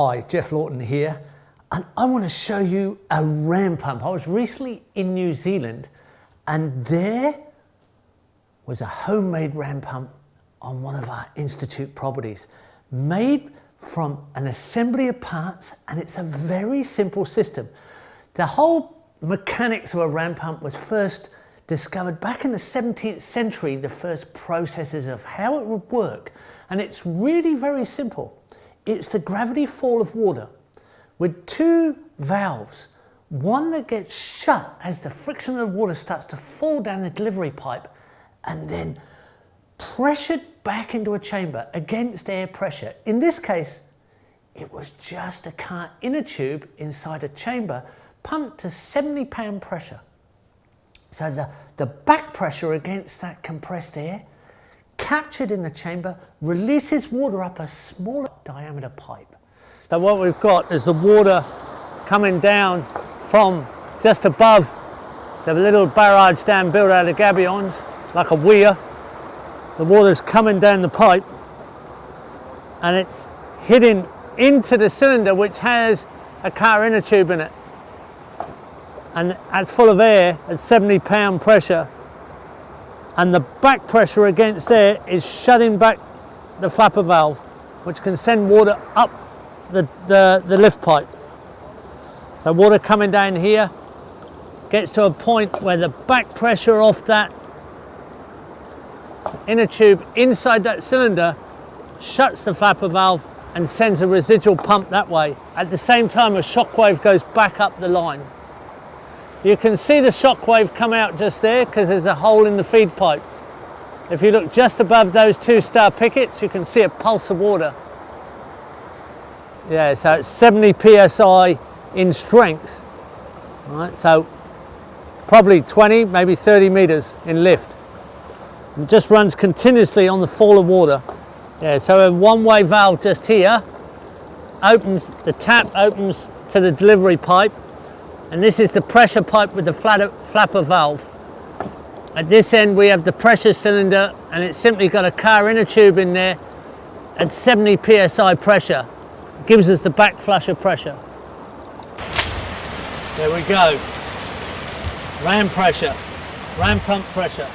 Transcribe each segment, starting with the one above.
Hi, Geoff Lawton here, and I want to show you a ram pump. I was recently in New Zealand and there was a homemade ram pump on one of our Institute properties, made from an assembly of parts, and it's a very simple system. The whole mechanics of a ram pump was first discovered back in the 17th century, the first processes of how it would work, and it's really very simple. It's the gravity fall of water with two valves, one that gets shut as the friction of the water starts to fall down the delivery pipe and then pressured back into a chamber against air pressure. In this case, it was just a car inner tube inside a chamber pumped to 70-pound pressure. So the back pressure against that compressed air, captured in the chamber, releases water up a smaller diameter pipe. So what we've got is the water coming down from just above the little barrage dam built out of gabions, like a weir. The water's coming down the pipe and it's hitting into the cylinder, which has a car inner tube in it. And it's full of air at 70-pound pressure. And the back pressure against there is shutting back the flapper valve, which can send water up the lift pipe. So water coming down here gets to a point where the back pressure off that inner tube inside that cylinder shuts the flapper valve and sends a residual pump that way. At the same time, a shockwave goes back up the line. You can see the shockwave come out just there because there's a hole in the feed pipe. If you look just above those two star pickets, you can see a pulse of water. Yeah, so it's 70 psi in strength. All right, so probably 20, maybe 30 meters in lift. It just runs continuously on the fall of water. Yeah, so a one-way valve just here opens, the tap opens to the delivery pipe. And this is the pressure pipe with the flapper valve. At this end we have the pressure cylinder, and it's simply got a car inner tube in there at 70 psi pressure. It gives us the back flusher pressure. There we go. Ram pressure, ram pump pressure.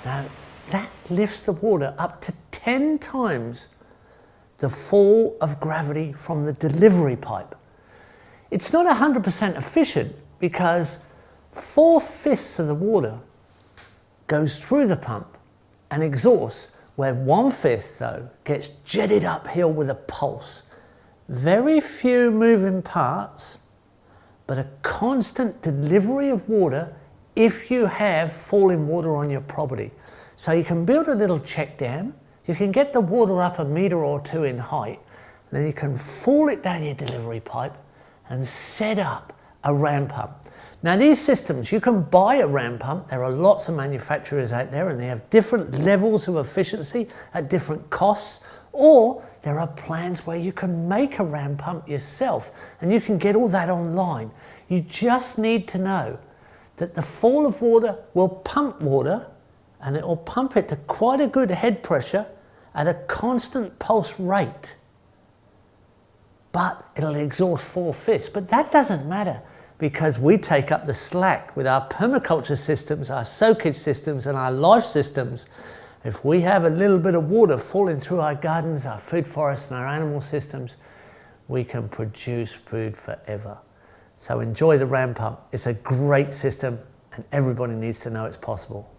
Now that lifts the water up to 10 times the fall of gravity from the delivery pipe. It's not 100% efficient because 4/5 of the water goes through the pump and exhausts, where 1/5 though gets jetted uphill with a pulse. Very few moving parts, but a constant delivery of water if you have falling water on your property. So you can build a little check dam. You can get the water up 1 meter or 2 in height, and then you can fall it down your delivery pipe and set up a ram pump. Now these systems, you can buy a ram pump. There are lots of manufacturers out there and they have different levels of efficiency at different costs, or there are plans where you can make a ram pump yourself, and you can get all that online. You just need to know that the fall of water will pump water, and it will pump it to quite a good head pressure at a constant pulse rate, but it'll exhaust 4/5. But that doesn't matter because we take up the slack with our permaculture systems, our soakage systems and our life systems. If we have a little bit of water falling through our gardens, our food forests and our animal systems, we can produce food forever. So enjoy the ram pump. It's a great system and everybody needs to know it's possible.